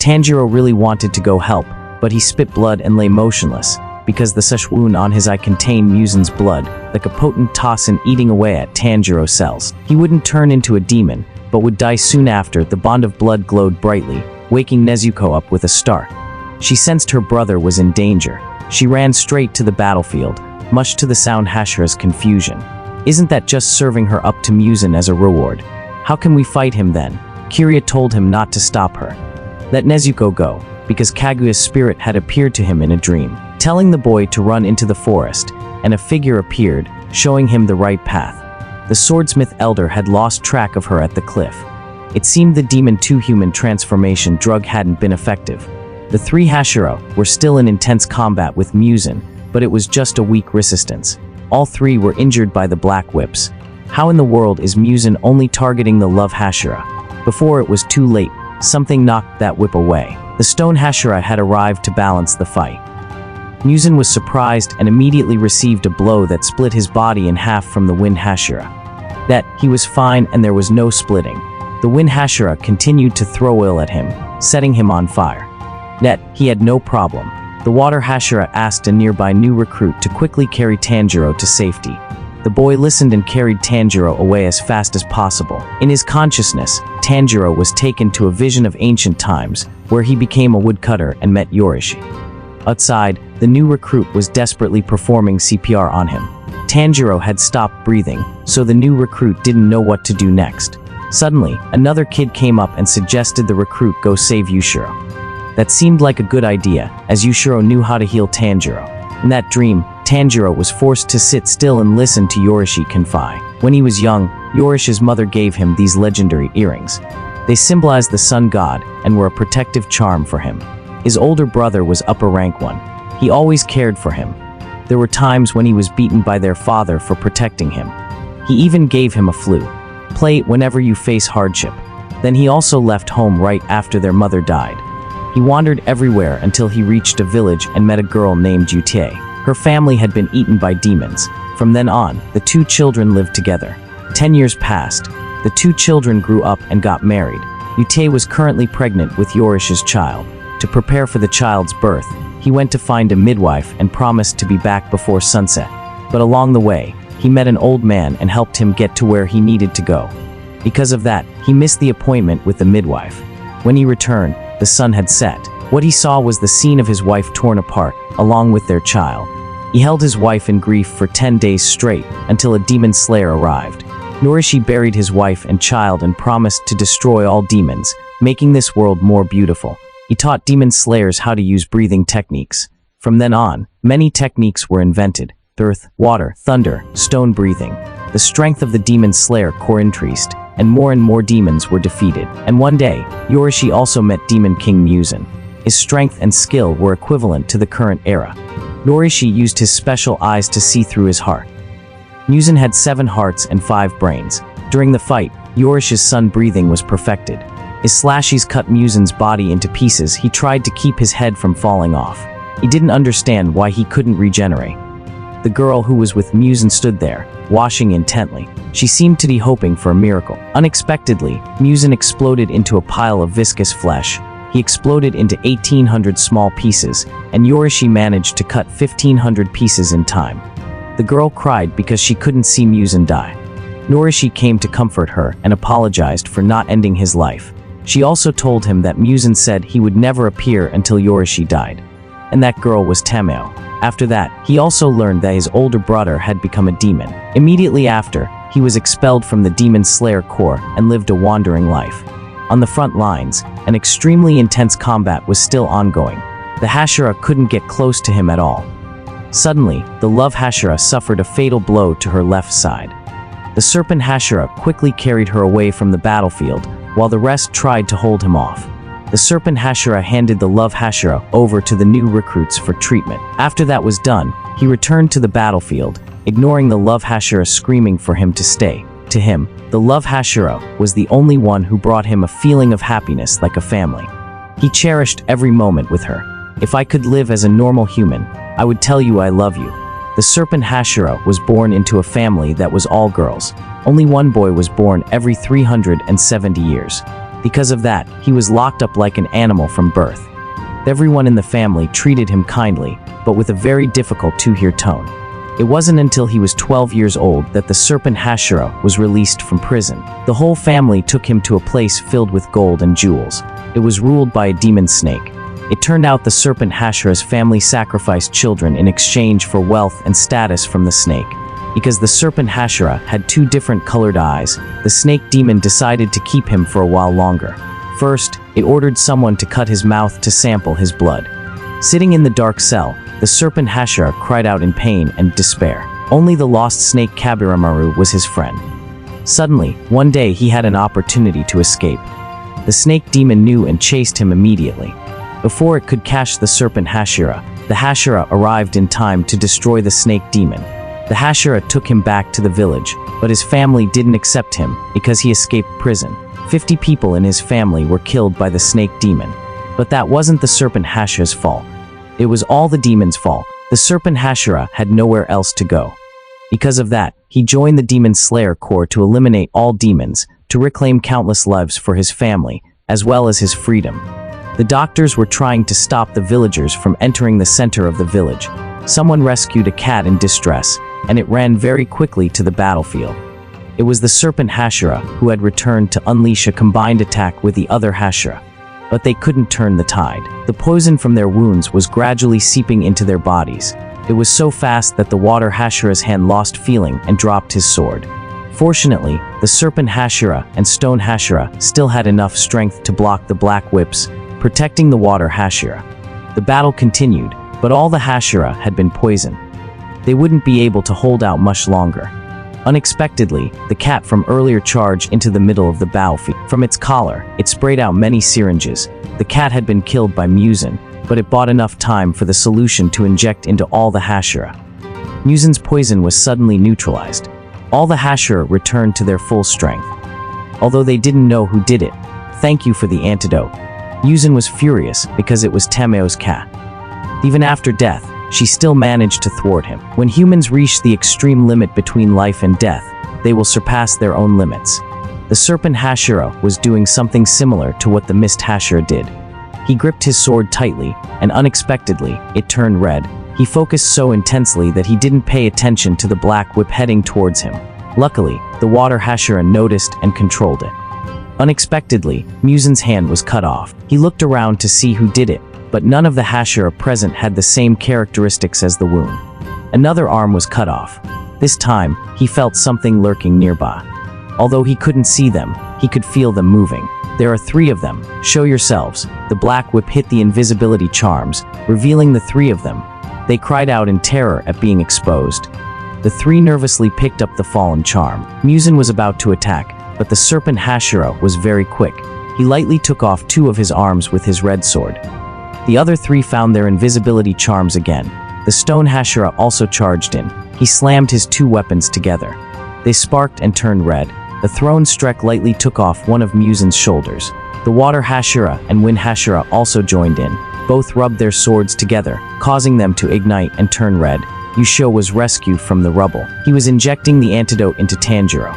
Tanjiro really wanted to go help, but he spit blood and lay motionless, because the such wound on his eye contained Muzan's blood, like a potent toxin eating away at Tanjiro's cells. He wouldn't turn into a demon, but would die soon after. The bond of blood glowed brightly, waking Nezuko up with a start. She sensed her brother was in danger. She ran straight to the battlefield, much to the sound Hashira's confusion. Isn't that just serving her up to Muzan as a reward? How can we fight him then? Kiria told him not to stop her. Let Nezuko go, because Kaguya's spirit had appeared to him in a dream, telling the boy to run into the forest, and a figure appeared, showing him the right path. The swordsmith elder had lost track of her at the cliff. It seemed the demon-to-human transformation drug hadn't been effective. The three Hashira were still in intense combat with Muzan, but it was just a weak resistance. All three were injured by the black whips. How in the world is Muzan only targeting the love Hashira? Before it was too late, something knocked that whip away. The stone Hashira had arrived to balance the fight. Muzan was surprised and immediately received a blow that split his body in half from the wind Hashira. That he was fine and there was no splitting. The wind Hashira continued to throw oil at him, setting him on fire. Yet he had no problem. The water Hashira asked a nearby new recruit to quickly carry Tanjiro to safety. The boy listened and carried Tanjiro away as fast as possible. In his consciousness, Tanjiro was taken to a vision of ancient times, where he became a woodcutter and met Yorishi. Outside, the new recruit was desperately performing CPR on him. Tanjiro had stopped breathing, so the new recruit didn't know what to do next. Suddenly, another kid came up and suggested the recruit go save Yushiro. That seemed like a good idea, as Yushiro knew how to heal Tanjiro. In that dream, Tanjiro was forced to sit still and listen to Yorishi confide. When he was young, Yorishi's mother gave him these legendary earrings. They symbolized the sun god and were a protective charm for him. His older brother was upper rank one. He always cared for him. There were times when he was beaten by their father for protecting him. He even gave him a flute. Play it whenever you face hardship. Then he also left home right after their mother died. He wandered everywhere until he reached a village and met a girl named Yute. Her family had been eaten by demons. From then on, the two children lived together. 10 years passed. The two children grew up and got married. Yute was currently pregnant with Yorishi's child. To prepare for the child's birth, he went to find a midwife and promised to be back before sunset. But along the way, he met an old man and helped him get to where he needed to go. Because of that, he missed the appointment with the midwife. When he returned, the sun had set. What he saw was the scene of his wife torn apart, along with their child. He held his wife in grief for 10 days straight, until a demon slayer arrived. Yorishi buried his wife and child and promised to destroy all demons, making this world more beautiful. He taught demon slayers how to use breathing techniques. From then on, many techniques were invented: earth, water, thunder, stone breathing. The strength of the demon slayer core increased, and more demons were defeated. And one day, Yorishi also met Demon King Muzan. His strength and skill were equivalent to the current era. Yorishi used his special eyes to see through his heart. Muzan had 7 hearts and 5 brains. During the fight, Yorishi's sun breathing was perfected. His slashes cut Muzan's body into pieces. He tried to keep his head from falling off. He didn't understand why he couldn't regenerate. The girl who was with Muzan stood there, watching intently. She seemed to be hoping for a miracle. Unexpectedly, Muzan exploded into a pile of viscous flesh. He exploded into 1,800 small pieces, and Yorishi managed to cut 1,500 pieces in time. The girl cried because she couldn't see Muzan die. Yorishi came to comfort her and apologized for not ending his life. She also told him that Muzan said he would never appear until Yorishi died. And that girl was Tameo. After that, he also learned that his older brother had become a demon. Immediately after, he was expelled from the Demon Slayer Corps and lived a wandering life. On the front lines, an extremely intense combat was still ongoing. The Hashira couldn't get close to him at all. Suddenly, the love Hashira suffered a fatal blow to her left side. The serpent Hashira quickly carried her away from the battlefield, while the rest tried to hold him off. The serpent Hashira handed the love Hashira over to the new recruits for treatment. After that was done, he returned to the battlefield, ignoring the love Hashira screaming for him to stay. To him, the love Hashira was the only one who brought him a feeling of happiness like a family. He cherished every moment with her. If I could live as a normal human, I would tell you I love you. The serpent Hashira was born into a family that was all girls. Only one boy was born every 370 years. Because of that, he was locked up like an animal from birth. Everyone in the family treated him kindly, but with a very difficult to-hear tone. It wasn't until he was 12 years old that the serpent Hashira was released from prison. The whole family took him to a place filled with gold and jewels. It was ruled by a demon snake. It turned out the serpent Hashira's family sacrificed children in exchange for wealth and status from the snake. Because the serpent Hashira had 2 different colored eyes, the snake demon decided to keep him for a while longer. First, it ordered someone to cut his mouth to sample his blood. Sitting in the dark cell, the serpent Hashira cried out in pain and despair. Only the lost snake Kabiramaru was his friend. Suddenly, one day he had an opportunity to escape. The snake demon knew and chased him immediately. Before it could catch the serpent Hashira, the Hashira arrived in time to destroy the snake demon. The Hashira took him back to the village, but his family didn't accept him because he escaped prison. 50 people in his family were killed by the snake demon. But that wasn't the serpent Hashira's fault. It was all the demon's fault. The serpent Hashira had nowhere else to go. Because of that, he joined the Demon Slayer Corps to eliminate all demons, to reclaim countless lives for his family, as well as his freedom. The doctors were trying to stop the villagers from entering the center of the village. Someone rescued a cat in distress, and it ran very quickly to the battlefield. It was the serpent Hashira who had returned to unleash a combined attack with the other Hashira. But they couldn't turn the tide. The poison from their wounds was gradually seeping into their bodies. It was so fast that the water Hashira's hand lost feeling and dropped his sword. Fortunately, the serpent Hashira and stone Hashira still had enough strength to block the black whips, protecting the water Hashira. The battle continued, but all the Hashira had been poisoned. They wouldn't be able to hold out much longer. Unexpectedly, the cat from earlier charged into the middle of the battlefield. From its collar, it sprayed out many syringes. The cat had been killed by Muzan, but it bought enough time for the solution to inject into all the Hashira. Muzan's poison was suddenly neutralized. All the Hashira returned to their full strength. Although they didn't know who did it. Thank you for the antidote. Muzan was furious because it was Tameo's cat. Even after death, she still managed to thwart him. When humans reach the extreme limit between life and death, they will surpass their own limits. The serpent Hashira was doing something similar to what the mist Hashira did. He gripped his sword tightly, and unexpectedly, it turned red. He focused so intensely that he didn't pay attention to the black whip heading towards him. Luckily, the water Hashira noticed and controlled it. Unexpectedly, Muzan's hand was cut off. He looked around to see who did it, but none of the Hashira present had the same characteristics as the wound. Another arm was cut off. This time, he felt something lurking nearby. Although he couldn't see them, he could feel them moving. There are 3 of them. Show yourselves. The black whip hit the invisibility charms, revealing the 3 of them. They cried out in terror at being exposed. The 3 nervously picked up the fallen charm. Muzan was about to attack, but the serpent Hashira was very quick. He lightly took off 2 of his arms with his red sword. The other 3 found their invisibility charms again. The stone Hashira also charged in. He slammed his 2 weapons together. They sparked and turned red. The thrown Strek lightly took off one of Muzan's shoulders. The water Hashira and wind Hashira also joined in. Both rubbed their swords together, causing them to ignite and turn red. Yusho was rescued from the rubble. He was injecting the antidote into Tanjiro.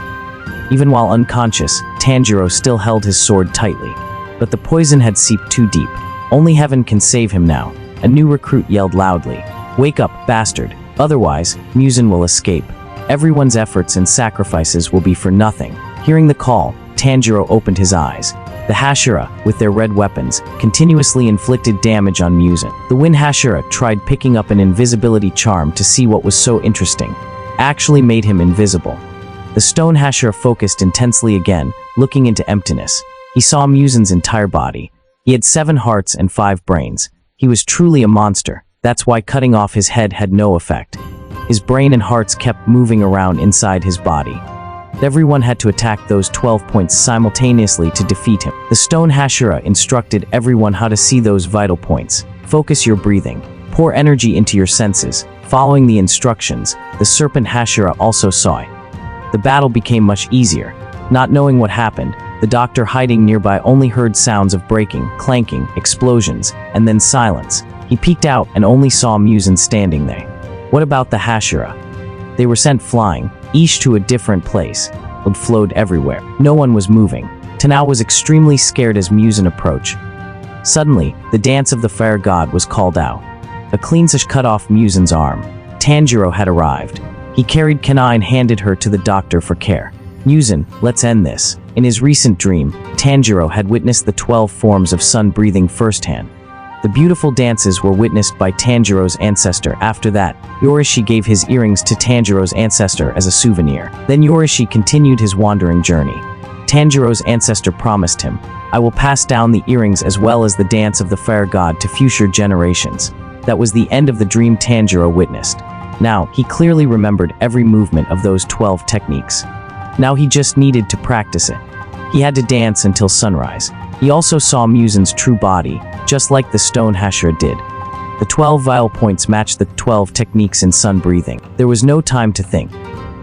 Even while unconscious, Tanjiro still held his sword tightly. But the poison had seeped too deep. Only heaven can save him now. A new recruit yelled loudly. Wake up, bastard. Otherwise, Muzan will escape. Everyone's efforts and sacrifices will be for nothing. Hearing the call, Tanjiro opened his eyes. The Hashira, with their red weapons, continuously inflicted damage on Muzan. The wind Hashira tried picking up an invisibility charm to see what was so interesting. Actually made him invisible. The stone Hashira focused intensely again, looking into emptiness. He saw Muzan's entire body. He had 7 hearts and 5 brains. He was truly a monster. That's why cutting off his head had no effect. His brain and hearts kept moving around inside his body. Everyone had to attack those 12 points simultaneously to defeat him. The stone Hashira instructed everyone how to see those vital points. Focus your breathing. Pour energy into your senses. Following the instructions, the serpent Hashira also saw it. The battle became much easier. Not knowing what happened, the doctor hiding nearby only heard sounds of breaking, clanking, explosions, and then silence. He peeked out and only saw Muzan standing there. What about the Hashira? They were sent flying, each to a different place. Blood flowed everywhere. No one was moving. Tanao was extremely scared as Muzan approached. Suddenly, the dance of the fire god was called out. A clean slash cut off Muzan's arm. Tanjiro had arrived. He carried Kana and handed her to the doctor for care. Muzan, let's end this. In his recent dream, Tanjiro had witnessed the 12 forms of sun breathing firsthand. The beautiful dances were witnessed by Tanjiro's ancestor. After that, Yorishi gave his earrings to Tanjiro's ancestor as a souvenir. Then Yorishi continued his wandering journey. Tanjiro's ancestor promised him, "I will pass down the earrings as well as the dance of the fire god to future generations." That was the end of the dream Tanjiro witnessed. Now, he clearly remembered every movement of those 12 techniques. Now he just needed to practice it. He had to dance until sunrise. He also saw Muzan's true body, just like the stone Hashira did. The 12 vital points matched the 12 techniques in sun breathing. There was no time to think.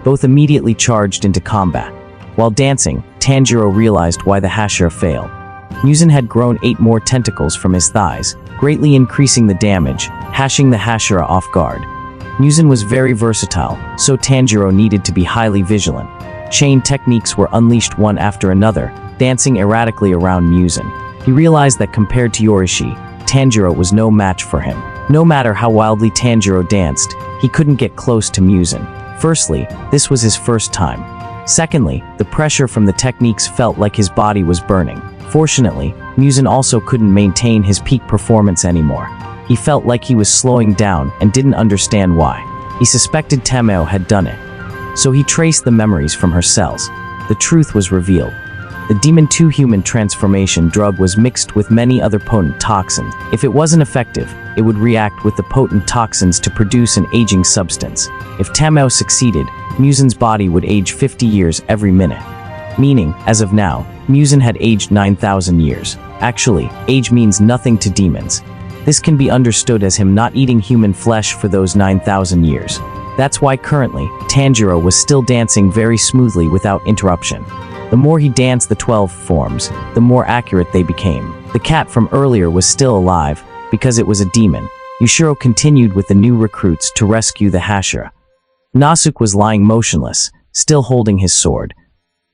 Both immediately charged into combat. While dancing, Tanjiro realized why the Hashira failed. Muzan had grown 8 more tentacles from his thighs, greatly increasing the damage, hashing the Hashira off guard. Muzan was very versatile, so Tanjiro needed to be highly vigilant. Chain techniques were unleashed one after another, dancing erratically around Muzan. He realized that compared to Yorishi, Tanjiro was no match for him. No matter how wildly Tanjiro danced, he couldn't get close to Muzan. Firstly, this was his first time. Secondly, the pressure from the techniques felt like his body was burning. Fortunately, Muzan also couldn't maintain his peak performance anymore. He felt like he was slowing down and didn't understand why. He suspected Tamao had done it. So he traced the memories from her cells. The truth was revealed. The Demon 2 human transformation drug was mixed with many other potent toxins. If it wasn't effective, it would react with the potent toxins to produce an aging substance. If Tamao succeeded, Muzan's body would age 50 years every minute. Meaning, as of now, Muzan had aged 9,000 years. Actually, age means nothing to demons. This can be understood as him not eating human flesh for those 9,000 years. That's why currently, Tanjiro was still dancing very smoothly without interruption. The more he danced the 12 forms, the more accurate they became. The cat from earlier was still alive, because it was a demon. Yushiro continued with the new recruits to rescue the Hashira. Nasuke was lying motionless, still holding his sword.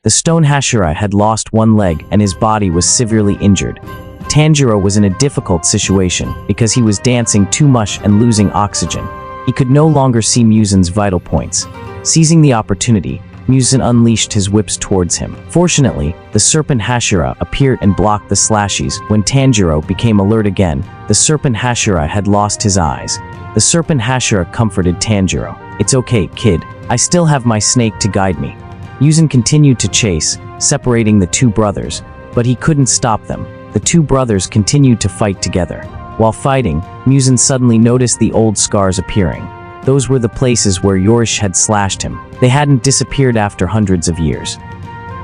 The stone Hashira had lost one leg and his body was severely injured. Tanjiro was in a difficult situation because he was dancing too much and losing oxygen. He could no longer see Muzan's vital points. Seizing the opportunity, Muzan unleashed his whips towards him. Fortunately, the serpent Hashira appeared and blocked the slashes. When Tanjiro became alert again, the serpent Hashira had lost his eyes. The serpent Hashira comforted Tanjiro. "It's okay, kid. I still have my snake to guide me." Muzan continued to chase, separating the two brothers, but he couldn't stop them. The two brothers continued to fight together. While fighting, Muzan suddenly noticed the old scars appearing. Those were the places where Yorish had slashed him. They hadn't disappeared after hundreds of years.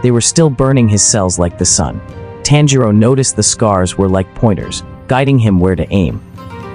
They were still burning his cells like the sun. Tanjiro noticed the scars were like pointers, guiding him where to aim.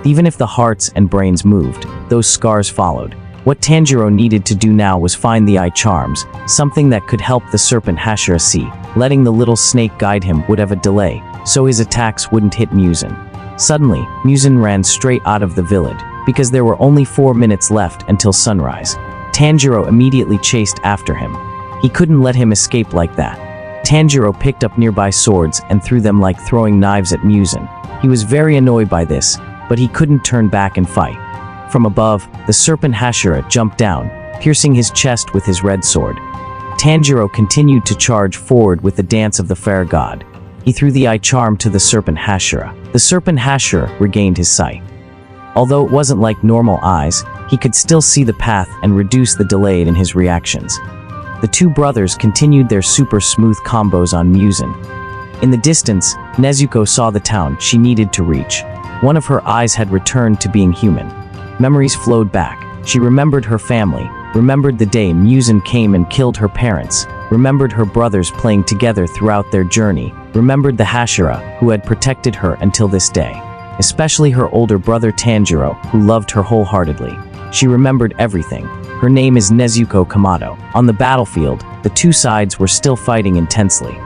Even if the hearts and brains moved, those scars followed. What Tanjiro needed to do now was find the eye charms, something that could help the serpent Hashira see. Letting the little snake guide him would have a delay, so his attacks wouldn't hit Muzan. Suddenly, Muzan ran straight out of the village, because there were only 4 minutes left until sunrise. Tanjiro immediately chased after him. He couldn't let him escape like that. Tanjiro picked up nearby swords and threw them like throwing knives at Muzan. He was very annoyed by this, but he couldn't turn back and fight. From above, the serpent Hashira jumped down, piercing his chest with his red sword. Tanjiro continued to charge forward with the dance of the fire god. He threw the eye charm to the serpent Hashira. The serpent Hashira regained his sight. Although it wasn't like normal eyes, he could still see the path and reduce the delay in his reactions. The two brothers continued their super smooth combos on Muzan. In the distance, Nezuko saw the town she needed to reach. One of her eyes had returned to being human. Memories flowed back. She remembered her family, remembered the day Muzan came and killed her parents, remembered her brothers playing together throughout their journey, remembered the Hashira, who had protected her until this day. Especially her older brother Tanjiro, who loved her wholeheartedly. She remembered everything. Her name is Nezuko Kamado. On the battlefield, the two sides were still fighting intensely.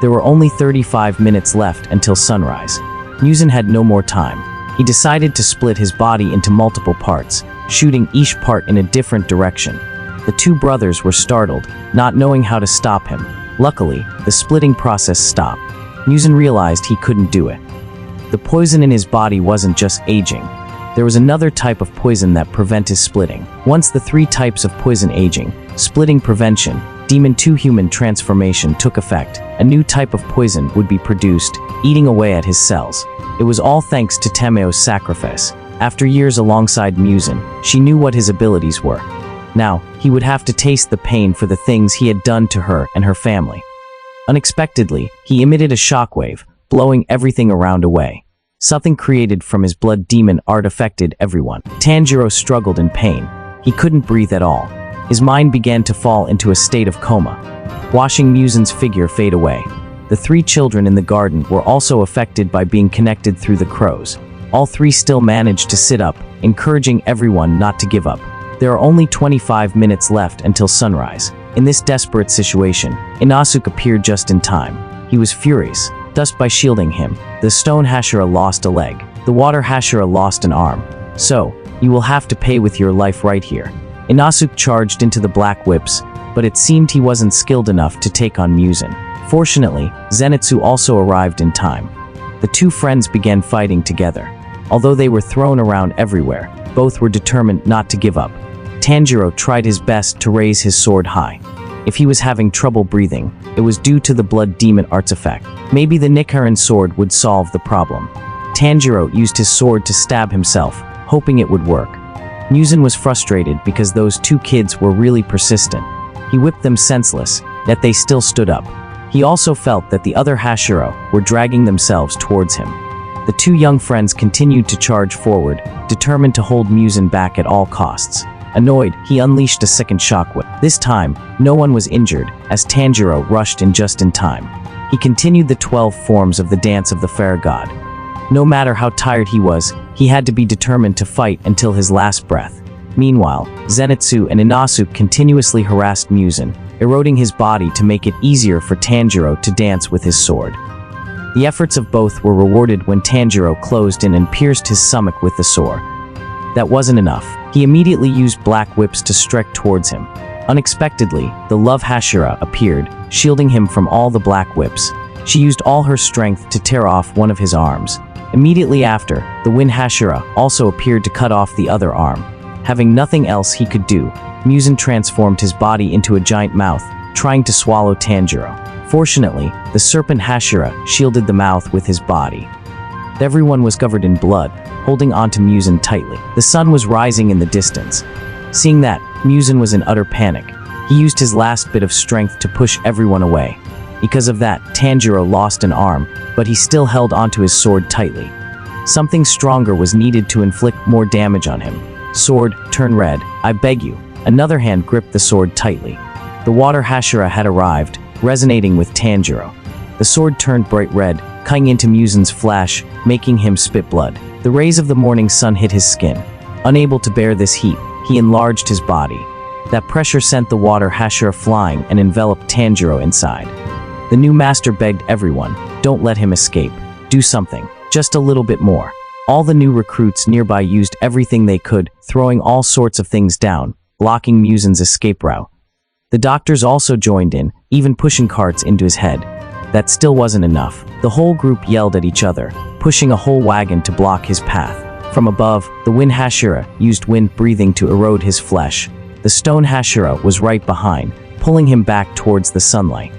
There were only 35 minutes left until sunrise. Muzan had no more time. He decided to split his body into multiple parts, shooting each part in a different direction. The two brothers were startled, not knowing how to stop him. Luckily, the splitting process stopped. Muzan realized he couldn't do it. The poison in his body wasn't just aging. There was another type of poison that prevented splitting. Once the 3 types of poison aging, splitting prevention, Demon 2 human transformation took effect, a new type of poison would be produced, eating away at his cells. It was all thanks to Temeo's sacrifice. After years alongside Muzan, she knew what his abilities were. Now, he would have to taste the pain for the things he had done to her and her family. Unexpectedly, he emitted a shockwave, blowing everything around away. Something created from his blood demon art affected everyone. Tanjiro struggled in pain. He couldn't breathe at all. His mind began to fall into a state of coma, watching Muzan's figure fade away. The 3 children in the garden were also affected by being connected through the crows. All 3 still managed to sit up, encouraging everyone not to give up. There are only 25 minutes left until sunrise. In this desperate situation, Inosuke appeared just in time. He was furious. Thus, by shielding him, the stone Hashira lost a leg. The water Hashira lost an arm. So, you will have to pay with your life right here. Inosuke charged into the black whips, but it seemed he wasn't skilled enough to take on Muzan. Fortunately, Zenitsu also arrived in time. The 2 friends began fighting together. Although they were thrown around everywhere, both were determined not to give up. Tanjiro tried his best to raise his sword high. If he was having trouble breathing, it was due to the blood demon art's effect. Maybe the Nichiren sword would solve the problem. Tanjiro used his sword to stab himself, hoping it would work. Muzan was frustrated because those 2 kids were really persistent. He whipped them senseless, yet they still stood up. He also felt that the other Hashira were dragging themselves towards him. The 2 young friends continued to charge forward, determined to hold Muzan back at all costs. Annoyed, he unleashed a second shockwave. This time, no one was injured, as Tanjiro rushed in just in time. He continued the 12 forms of the Dance of the Fair God. No matter how tired he was, he had to be determined to fight until his last breath. Meanwhile, Zenitsu and Inosuke continuously harassed Muzan, eroding his body to make it easier for Tanjiro to dance with his sword. The efforts of both were rewarded when Tanjiro closed in and pierced his stomach with the sword. That wasn't enough. He immediately used black whips to strike towards him. Unexpectedly, the Love Hashira appeared, shielding him from all the black whips. She used all her strength to tear off one of his arms. Immediately after, the Wind Hashira also appeared to cut off the other arm. Having nothing else he could do, Muzan transformed his body into a giant mouth, trying to swallow Tanjiro. Fortunately, the Serpent Hashira shielded the mouth with his body. Everyone was covered in blood, holding onto Muzan tightly. The sun was rising in the distance. Seeing that, Muzan was in utter panic. He used his last bit of strength to push everyone away. Because of that, Tanjiro lost an arm, but he still held onto his sword tightly. Something stronger was needed to inflict more damage on him. Sword, turn red, I beg you. Another hand gripped the sword tightly. The water Hashira had arrived, resonating with Tanjiro. The sword turned bright red, cutting into Muzan's flesh, making him spit blood. The rays of the morning sun hit his skin. Unable to bear this heat, he enlarged his body. That pressure sent the water Hashira flying and enveloped Tanjiro inside. The new master begged everyone, don't let him escape. Do something, just a little bit more. All the new recruits nearby used everything they could, throwing all sorts of things down, blocking Muzan's escape route. The doctors also joined in, even pushing carts into his head. That still wasn't enough. The whole group yelled at each other, pushing a whole wagon to block his path. From above, the Wind Hashira used wind breathing to erode his flesh. The Stone Hashira was right behind, pulling him back towards the sunlight.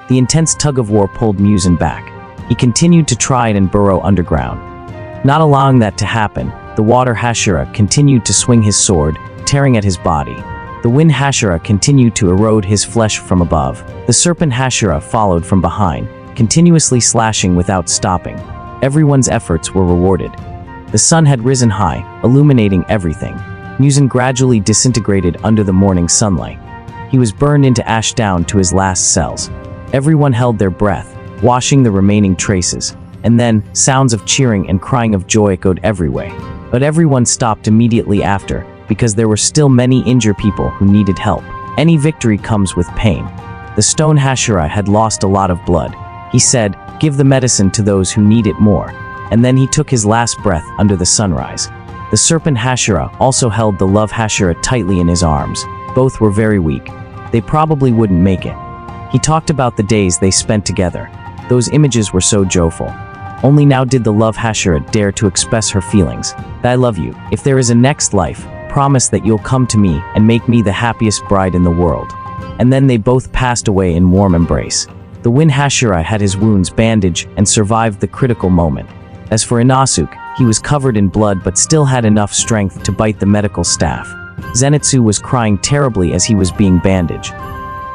The intense tug-of-war pulled Muzan back. He continued to try it and burrow underground. Not allowing that to happen, the Water Hashira continued to swing his sword, tearing at his body. The Wind Hashira continued to erode his flesh from above. The Serpent Hashira followed from behind, continuously slashing without stopping. Everyone's efforts were rewarded. The sun had risen high, illuminating everything. Muzan gradually disintegrated under the morning sunlight. He was burned into ash down to his last cells. Everyone held their breath, washing the remaining traces. And then, sounds of cheering and crying of joy echoed everywhere. But everyone stopped immediately after, because there were still many injured people who needed help. Any victory comes with pain. The Stone Hashira had lost a lot of blood. He said, give the medicine to those who need it more. And then he took his last breath under the sunrise. The Serpent Hashira also held the Love Hashira tightly in his arms. Both were very weak. They probably wouldn't make it. He talked about the days they spent together. Those images were so joyful. Only now did the love Hashira dare to express her feelings. I love you. If there is a next life, promise that you'll come to me and make me the happiest bride in the world. And then they both passed away in warm embrace. The Win Hashira had his wounds bandaged and survived the critical moment. As for Inosuke, he was covered in blood but still had enough strength to bite the medical staff. Zenitsu was crying terribly as he was being bandaged.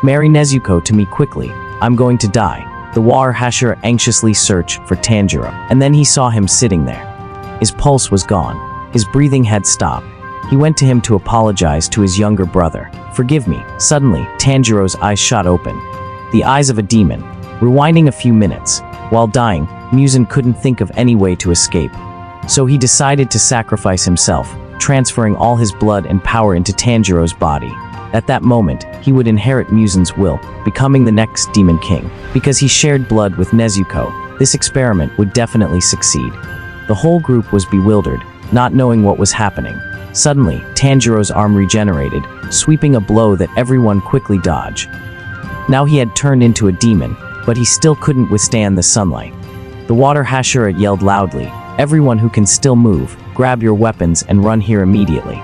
"Marry Nezuko to me quickly. I'm going to die." The War Hashira anxiously searched for Tanjiro, and then he saw him sitting there. His pulse was gone. His breathing had stopped. He went to him to apologize to his younger brother. "Forgive me." Suddenly, Tanjiro's eyes shot open. The eyes of a demon. Rewinding a few minutes. While dying, Muzan couldn't think of any way to escape. So he decided to sacrifice himself, transferring all his blood and power into Tanjiro's body. At that moment, he would inherit Muzan's will, becoming the next Demon King. Because he shared blood with Nezuko, this experiment would definitely succeed. The whole group was bewildered, not knowing what was happening. Suddenly, Tanjiro's arm regenerated, sweeping a blow that everyone quickly dodged. Now he had turned into a demon, but he still couldn't withstand the sunlight. The Water Hashira yelled loudly, "Everyone who can still move, grab your weapons and run here immediately."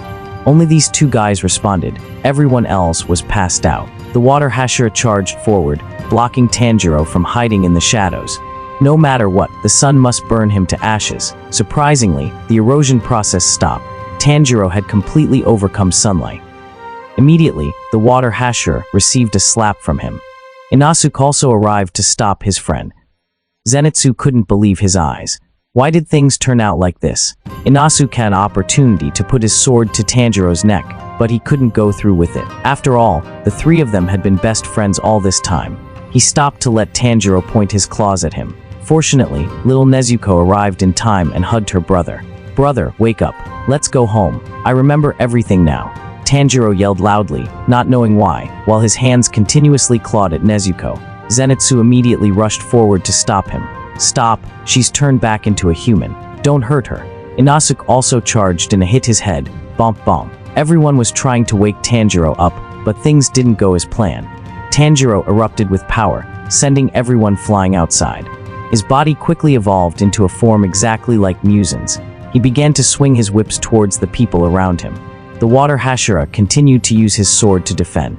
Only these two guys responded. Everyone else was passed out. The Water Hashira charged forward, blocking Tanjiro from hiding in the shadows. No matter what, the sun must burn him to ashes. Surprisingly, the erosion process stopped. Tanjiro had completely overcome sunlight. Immediately, the Water Hashira received a slap from him. Inosuke also arrived to stop his friend. Zenitsu couldn't believe his eyes. Why did things turn out like this? Inosuke had an opportunity to put his sword to Tanjiro's neck, but he couldn't go through with it. After all, the three of them had been best friends all this time. He stopped to let Tanjiro point his claws at him. Fortunately, little Nezuko arrived in time and hugged her brother. "Brother, wake up. Let's go home. I remember everything now." Tanjiro yelled loudly, not knowing why, while his hands continuously clawed at Nezuko. Zenitsu immediately rushed forward to stop him. "Stop, she's turned back into a human. Don't hurt her." Inosuke also charged and hit his head. Bonk bonk. Everyone was trying to wake Tanjiro up, but things didn't go as planned. Tanjiro erupted with power, sending everyone flying outside. His body quickly evolved into a form exactly like Muzan's. He began to swing his whips towards the people around him. The Water Hashira continued to use his sword to defend.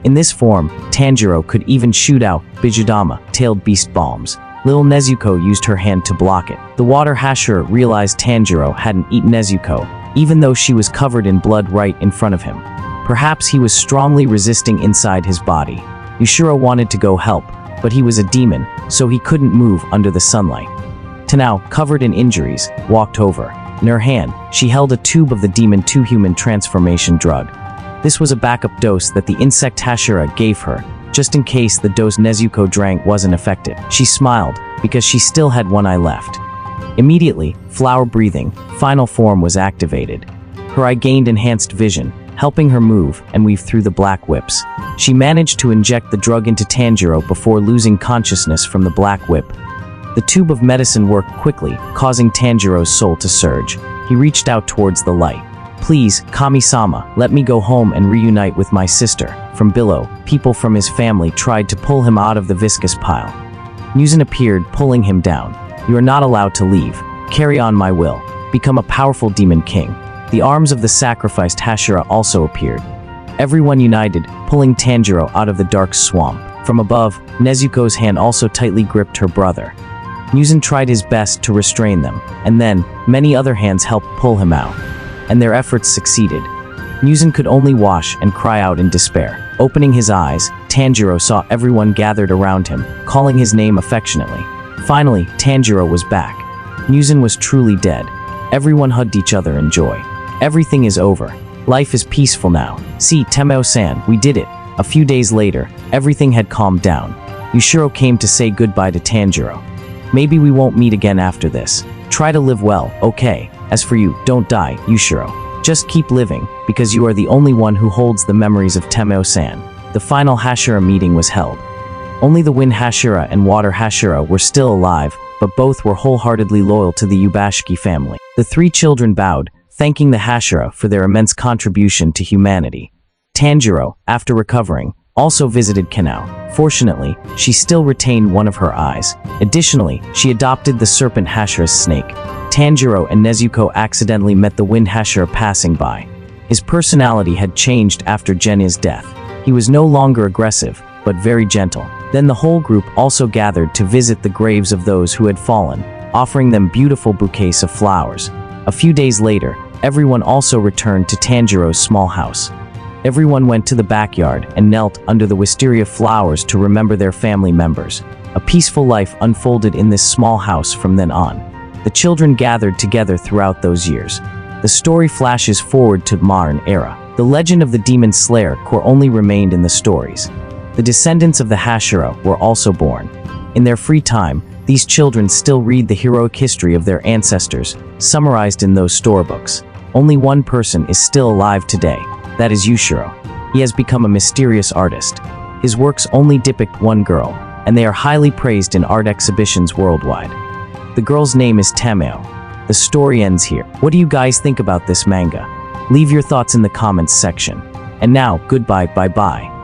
In this form, Tanjiro could even shoot out Bijudama, tailed beast bombs. Little Nezuko used her hand to block it. The Water Hashira realized Tanjiro hadn't eaten Nezuko, even though she was covered in blood right in front of him. Perhaps he was strongly resisting inside his body. Yushiro wanted to go help, but he was a demon, so he couldn't move under the sunlight. Tanao, covered in injuries, walked over. In her hand, she held a tube of the Demon 2 human transformation drug. This was a backup dose that the insect Hashira gave her, just in case the dose Nezuko drank wasn't effective. She smiled, because she still had one eye left. Immediately, flower breathing, final form was activated. Her eye gained enhanced vision, helping her move and weave through the black whips. She managed to inject the drug into Tanjiro before losing consciousness from the black whip. The tube of medicine worked quickly, causing Tanjiro's soul to surge. He reached out towards the light. "Please, Kami-sama, let me go home and reunite with my sister." From below, people from his family tried to pull him out of the viscous pile. Muzan appeared, pulling him down. "You are not allowed to leave. Carry on my will. Become a powerful demon king." The arms of the sacrificed Hashira also appeared. Everyone united, pulling Tanjiro out of the dark swamp. From above, Nezuko's hand also tightly gripped her brother. Muzan tried his best to restrain them, and then, many other hands helped pull him out. And their efforts succeeded. Muzan could only wash and cry out in despair. Opening his eyes, Tanjiro saw everyone gathered around him, calling his name affectionately. Finally, Tanjiro was back. Muzan was truly dead. Everyone hugged each other in joy. Everything is over. Life is peaceful now. See, Temeo-san, we did it. A few days later, everything had calmed down. Yushiro came to say goodbye to Tanjiro. "Maybe we won't meet again after this. Try to live well, okay? As for you, don't die, Yushiro. Just keep living, because you are the only one who holds the memories of Temeo-san." The final Hashira meeting was held. Only the Wind Hashira and Water Hashira were still alive, but both were wholeheartedly loyal to the Ubuyashiki family. The three children bowed, thanking the Hashira for their immense contribution to humanity. Tanjiro, after recovering, also visited Kanao. Fortunately, she still retained one of her eyes. Additionally, she adopted the serpent Hashira's snake. Tanjiro and Nezuko accidentally met the wind Hashira passing by. His personality had changed after Jen's death. He was no longer aggressive, but very gentle. Then the whole group also gathered to visit the graves of those who had fallen, offering them beautiful bouquets of flowers. A few days later, everyone also returned to Tanjiro's small house. Everyone went to the backyard and knelt under the wisteria flowers to remember their family members. A peaceful life unfolded in this small house from then on. The children gathered together throughout those years. The story flashes forward to modern era. The legend of the Demon Slayer core only remained in the stories. The descendants of the Hashira were also born. In their free time, these children still read the heroic history of their ancestors, summarized in those storybooks. Only one person is still alive today. That is Yushiro. He has become a mysterious artist. His works only depict one girl, and they are highly praised in art exhibitions worldwide. The girl's name is Tameo. The story ends here. What do you guys think about this manga? Leave your thoughts in the comments section. And now, goodbye, bye-bye.